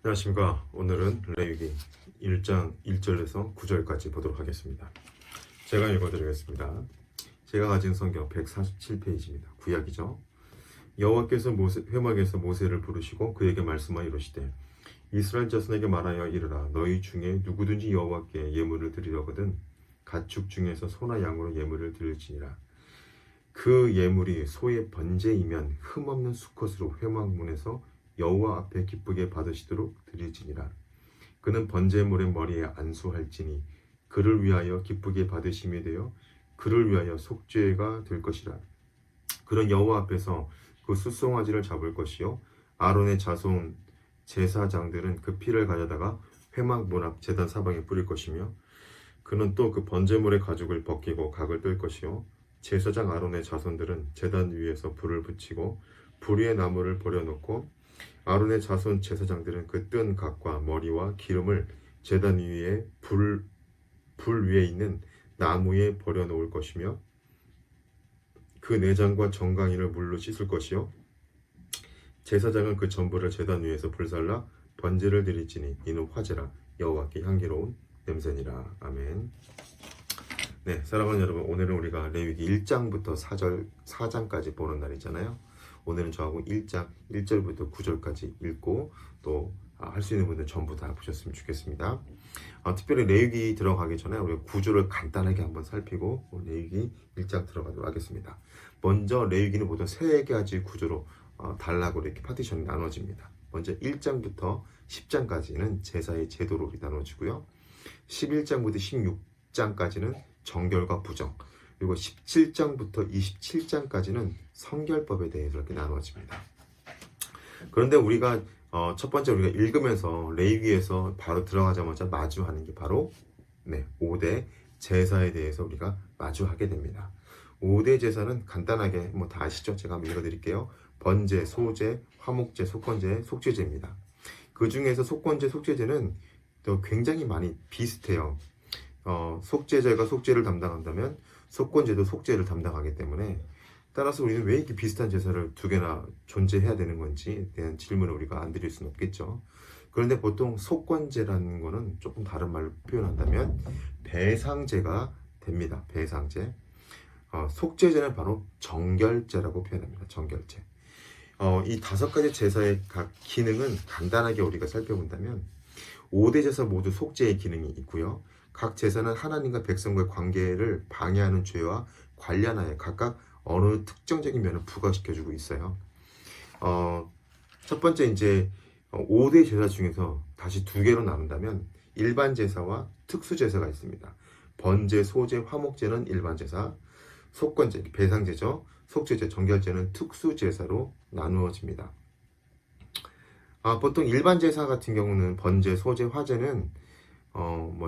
안녕하십니까. 오늘은 레위기 1장 1절에서 9절까지 보도록 하겠습니다. 제가 읽어드리겠습니다. 제가 가진 성경 147페이지입니다. 구약이죠. 여호와께서 회막에서 모세를 부르시고 그에게 말씀하여 이르시되 이스라엘 자손에게 말하여 이르라. 너희 중에 누구든지 여호와께 예물을 드리려거든 가축 중에서 소나 양으로 예물을 드릴지니라. 그 예물이 소의 번제이면 흠없는 수컷으로 회막문에서 여호와 앞에 기쁘게 받으시도록 드릴지니라. 그는 번제물의 머리에 안수할지니 그를 위하여 기쁘게 받으심이 되어 그를 위하여 속죄가 될 것이라. 그는 여호와 앞에서 그 숫송아지를 잡을 것이요 아론의 자손 제사장들은 그 피를 가져다가 회막 문 앞 제단 사방에 뿌릴 것이며 그는 또 그 번제물의 가죽을 벗기고 각을 뜰 것이요 제사장 아론의 자손들은 제단 위에서 불을 붙이고 불 위에 나무를 버려놓고 아론의 자손 제사장들은 그 뜬 각과 머리와 기름을 제단 위에 불 위에 있는 나무에 버려놓을 것이며 그 내장과 정강이를 물로 씻을 것이요 제사장은 그 전부를 제단 위에서 불살라 번제를 드릴지니 이는 화제라 여호와께 향기로운 냄새니라. 아멘. 네, 사랑하는 여러분, 오늘은 우리가 레위기 1장부터 4장까지 보는 날이잖아요. 오늘은 저하고 1장 1절부터 9절까지 읽고 또 할 수 있는 분들 전부 다 보셨으면 좋겠습니다. 특별히 레위기 들어가기 전에 우리가 구조를 간단하게 한번 살피고 레위기 1장 들어가도록 하겠습니다. 먼저 레위기는 보통 3가지 구조로 단락으로 이렇게 파티션이 나눠집니다. 먼저 1장부터 10장까지는 제사의 제도로 나눠지고요. 11장부터 16장까지는 정결과 부정, 그리고 17장부터 27장까지는 성결법에 대해서 이렇게 나누어집니다. 그런데 우리가 첫 번째 우리가 읽으면서 레위기에서 바로 들어가자마자 마주하는 게 바로 5대 제사에 대해서 우리가 마주하게 됩니다. 5대 제사는 간단하게 다 아시죠? 제가 한번 읽어드릴게요. 번제, 소제, 화목제, 속건제, 속죄제입니다. 그 중에서 속건제, 속죄제는 또 굉장히 많이 비슷해요. 속죄제가 속죄를 담당한다면 속건제도 속죄를 담당하기 때문에 따라서 우리는 왜 이렇게 비슷한 제사를 두 개나 존재해야 되는 건지에 대한 질문을 우리가 안 드릴 수는 없겠죠. 그런데 보통 속건제라는 거는 조금 다른 말로 표현한다면 배상제가 됩니다. 배상제. 속죄제는 바로 정결제라고 표현합니다. 정결제. 이 5가지 제사의 각 기능은 간단하게 우리가 살펴본다면 5대 제사 모두 속죄의 기능이 있고요. 각 제사는 하나님과 백성과의 관계를 방해하는 죄와 관련하여 각각 어느 특정적인 면을 부과시켜주고 있어요. 첫 번째 이제 5대 제사 중에서 다시 2개로 나눈다면 일반 제사와 특수 제사가 있습니다. 번제, 소제, 화목제는 일반 제사, 속건제, 배상제죠. 속죄제, 정결제는 특수 제사로 나누어집니다. 보통 일반 제사 같은 경우는 번제, 소제, 화제는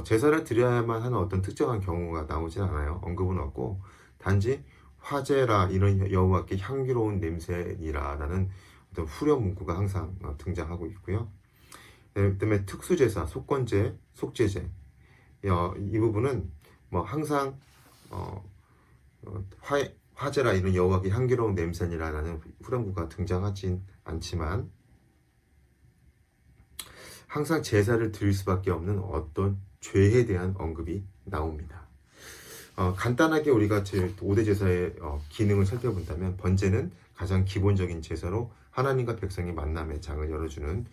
제사를 드려야만 하는 어떤 특정한 경우가 나오진 않아요. 언급은 없고 단지 화제라 이런 여호와께 향기로운 냄새니라라는 어떤 후렴 문구가 항상 등장하고 있고요. 그다음에 특수제사, 속건제, 속죄제 이 부분은 항상 화제라 이런 여호와께 향기로운 냄새니라라는 후렴구가 등장하진 않지만 항상 제사를 드릴 수밖에 없는 어떤 죄에 대한 언급이 나옵니다. 간단하게 우리가 5대 제사의 기능을 살펴본다면 번제는 가장 기본적인 제사로 하나님과 백성의 만남의 장을 열어주는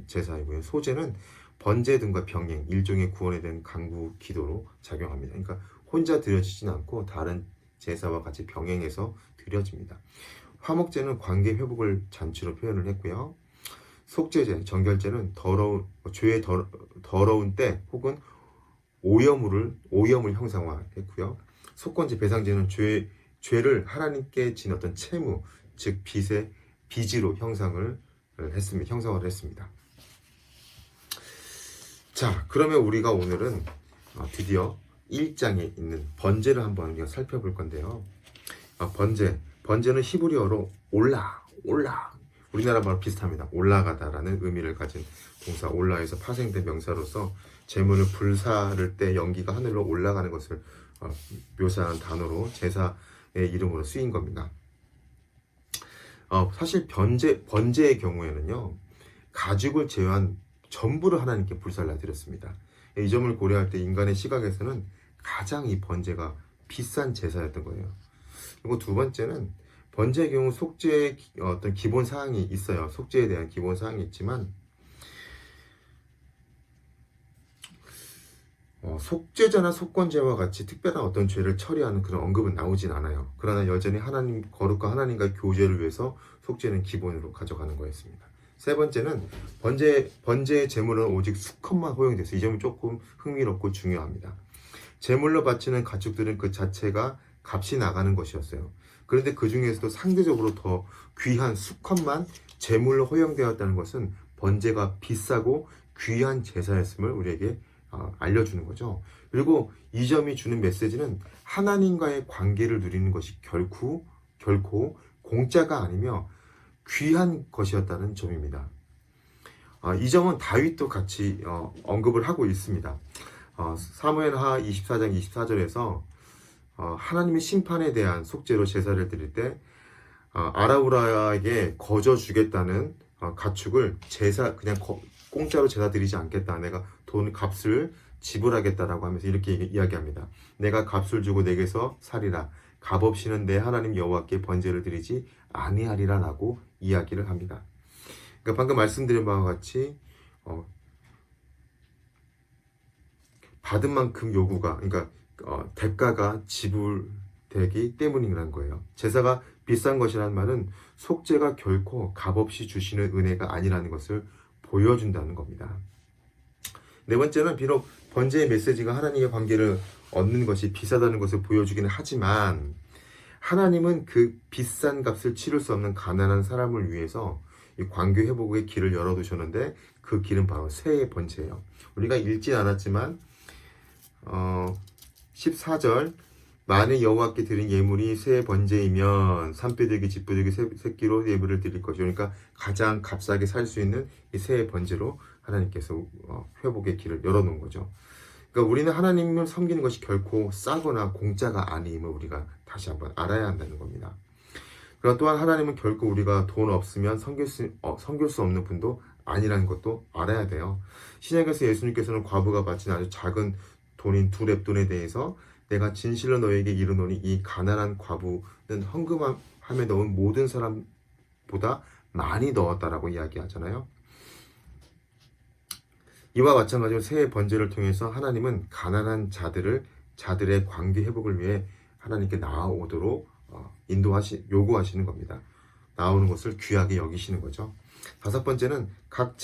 제사이고요. 소제는 번제 등과 병행, 일종의 구원에 대한 간구 기도로 작용합니다. 그러니까 혼자 드려지진 않고 다른 제사와 같이 병행해서 드려집니다. 화목제는 관계 회복을 잔치로 표현을 했고요. 속죄제, 정결제는 죄의 더러운 때 혹은 오염을 형상화했고요. 속건제, 배상제는 죄를 하나님께 진 어떤 채무, 즉 빚으로 형상화를 했습니다. 자, 그러면 우리가 오늘은 드디어 1장에 있는 번제를 한번 우리가 살펴볼 건데요. 번제는 히브리어로 올라 우리나라 말로 비슷합니다. 올라가다라는 의미를 가진 동사 올라에서 파생된 명사로서 제물을 불사를 때 연기가 하늘로 올라가는 것을 묘사한 단어로 제사의 이름으로 쓰인 겁니다. 사실 번제의 경우에는요, 가죽을 제외한 전부를 하나님께 불살라 드렸습니다. 이 점을 고려할 때 인간의 시각에서는 가장 이 번제가 비싼 제사였던 거예요. 그리고 두 번째는 번제의 경우 속죄의 어떤 기본 사항이 있어요. 속죄에 대한 기본 사항이 있지만 속죄자나 속건제와 같이 특별한 어떤 죄를 처리하는 그런 언급은 나오진 않아요. 그러나 여전히 거룩과 하나님과의 교제를 위해서 속죄는 기본으로 가져가는 거였습니다. 세 번째는 번제의 제물은 오직 수컷만 허용돼서 이 점이 조금 흥미롭고 중요합니다. 제물로 바치는 가축들은 그 자체가 값이 나가는 것이었어요. 그런데 그 중에서도 상대적으로 더 귀한 수컷만 제물로 허용되었다는 것은 번제가 비싸고 귀한 제사였음을 우리에게 알려주는 거죠. 그리고 이 점이 주는 메시지는 하나님과의 관계를 누리는 것이 결코 공짜가 아니며 귀한 것이었다는 점입니다. 이 점은 다윗도 같이 언급을 하고 있습니다. 사무엘하 24장 24절에서 하나님의 심판에 대한 속죄로 제사를 드릴 때 아라우라에게 거저 주겠다는 가축을 그냥 공짜로 제사 드리지 않겠다. 내가 값을 지불하겠다라고 하면서 이렇게 이야기합니다. 내가 값을 주고 내게서 살이라. 값 없이는 내 하나님 여호와께 번제를 드리지 아니하리라라고 이야기를 합니다. 그러니까 방금 말씀드린 바와 같이 받은 만큼 그러니까 대가가 지불되기 때문이라는 거예요. 제사가 비싼 것이라는 말은 속죄가 결코 값없이 주시는 은혜가 아니라는 것을 보여준다는 겁니다. 네 번째는 비록 번제의 메시지가 하나님의 관계를 얻는 것이 비싸다는 것을 보여주기는 하지만 하나님은 그 비싼 값을 치를 수 없는 가난한 사람을 위해서 이 관계 회복의 길을 열어두셨는데 그 길은 바로 새의 번제예요. 우리가 읽진 않았지만 14절 만일 여호와께 드린 예물이 새 번제이면 산뼈들기 집부들기 새끼로 예물을 드릴 것이요. 그러니까 가장 값싸게 살 수 있는 이 새 번제로 하나님께서 회복의 길을 열어놓은 거죠. 그러니까 우리는 하나님을 섬기는 것이 결코 싸거나 공짜가 아님을 우리가 다시 한번 알아야 한다는 겁니다. 그리고 또한 하나님은 결코 우리가 돈 없으면 섬길 수 없는 분도 아니라는 것도 알아야 돼요. 신약에서 예수님께서는 과부가 바친 아주 작은 돈인 2렙돈에 대해서 내가 진실로 너에게 이르노니 이 가난한 과부는 헌금함에 넣은 모든 사람보다 많이 넣었다라고 이야기하잖아요. 이와 마찬가지로 새해 번제를 통해서 하나님은 가난한 자들의 관계 회복을 위해 하나님께 나아오도록 요구하시는 겁니다. 나오는 것을 귀하게 여기시는 거죠. 다섯 번째는 각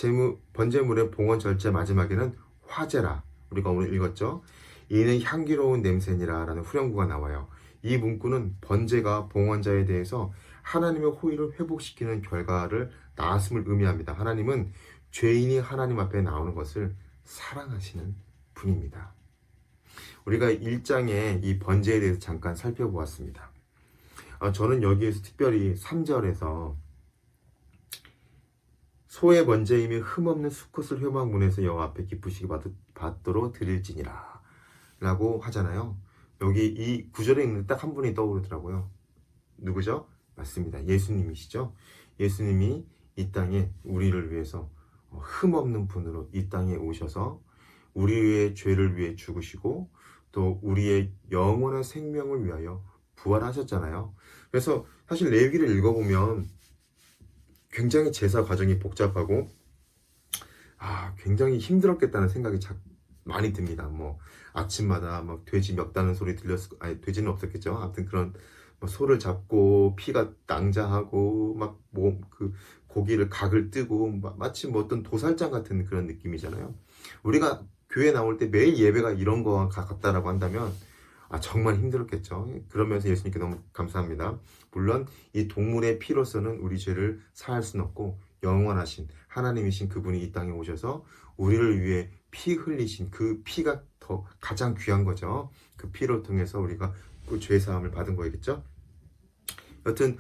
번제물의 봉헌 절제 마지막에는 화제라. 우리가 오늘 읽었죠. 이는 향기로운 냄새니라 라는 후렴구가 나와요. 이 문구는 번제가 봉헌자에 대해서 하나님의 호의를 회복시키는 결과를 낳았음을 의미합니다. 하나님은 죄인이 하나님 앞에 나오는 것을 사랑하시는 분입니다. 우리가 1장의 이 번제에 대해서 잠깐 살펴보았습니다. 저는 여기에서 특별히 3절에서 소의 번제이며 흠없는 수컷을 회막문에서 여호와 앞에 기쁘시게 받도록 드릴지니라 라고 하잖아요. 여기 이 구절에 있는 딱 한 분이 떠오르더라고요. 누구죠? 맞습니다. 예수님이시죠. 예수님이 이 땅에 우리를 위해서 흠없는 분으로 이 땅에 오셔서 우리의 죄를 위해 죽으시고 또 우리의 영원한 생명을 위하여 부활하셨잖아요. 그래서 사실 레위기를 읽어보면 굉장히 제사 과정이 복잡하고 굉장히 힘들었겠다는 생각이 많이 듭니다. 아침마다 돼지 멱다는 소리 돼지는 없었겠죠. 아무튼 그런 소를 잡고 피가 낭자하고 그 고기를 각을 뜨고 마치 어떤 도살장 같은 그런 느낌이잖아요. 우리가 교회 나올 때 매일 예배가 이런 거 같다라고 한다면 정말 힘들었겠죠. 그러면서 예수님께 너무 감사합니다. 물론 이 동물의 피로서는 우리 죄를 사할 수는 없고 영원하신 하나님이신 그분이 이 땅에 오셔서 우리를 위해 피 흘리신 그 피가 더 가장 귀한 거죠. 그 피를 통해서 우리가 그 죄 사함을 받은 거겠죠. 여튼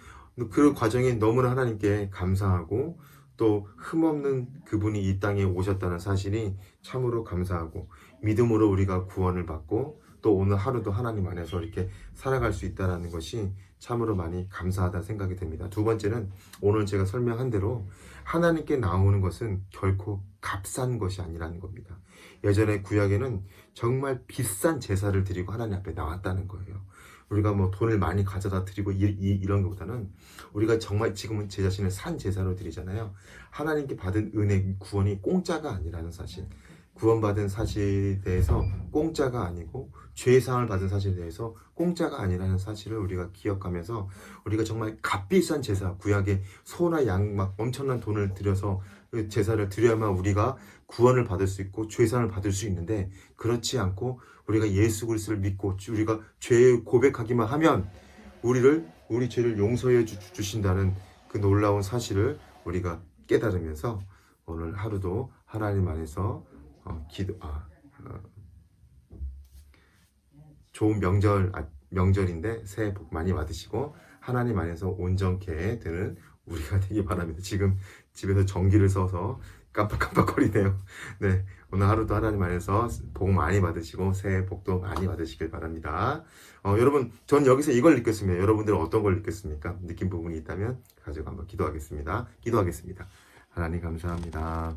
그 과정에 너무나 하나님께 감사하고 또 흠없는 그분이 이 땅에 오셨다는 사실이 참으로 감사하고 믿음으로 우리가 구원을 받고 또 오늘 하루도 하나님 안에서 이렇게 살아갈 수 있다는 것이 참으로 많이 감사하다 생각이 됩니다. 두 번째는 오늘 제가 설명한 대로 하나님께 나오는 것은 결코 값싼 것이 아니라는 겁니다. 예전에 구약에는 정말 비싼 제사를 드리고 하나님 앞에 나왔다는 거예요. 우리가 뭐 돈을 많이 가져다 드리고 이런 것보다는 우리가 정말 지금은 제 자신을 산 제사로 드리잖아요. 하나님께 받은 은혜, 구원이 공짜가 아니라는 사실, 구원받은 사실에 대해서 공짜가 아니고 죄사함을 받은 사실에 대해서 공짜가 아니라는 사실을 우리가 기억하면서 우리가 정말 값비싼 제사, 구약에 소나 양 막 엄청난 돈을 들여서 그 제사를 드려야만 우리가 구원을 받을 수 있고 죄사함을 받을 수 있는데, 그렇지 않고 우리가 예수 그리스도를 믿고 우리가 죄 고백하기만 하면 우리 죄를 용서해 주신다는 그 놀라운 사실을 우리가 깨달으면서 오늘 하루도 하나님 안에서 좋은 명절인데 새해 복 많이 받으시고 하나님 안에서 온전케 되는 우리가 되기 바랍니다. 지금 집에서 전기를 써서 깜빡깜빡거리네요. 네, 오늘 하루도 하나님 안에서 복 많이 받으시고 새해 복도 많이 받으시길 바랍니다. 여러분, 전 여기서 이걸 느꼈습니다. 여러분들은 어떤 걸 느꼈습니까? 느낀 부분이 있다면 가지고 한번 기도하겠습니다. 하나님 감사합니다.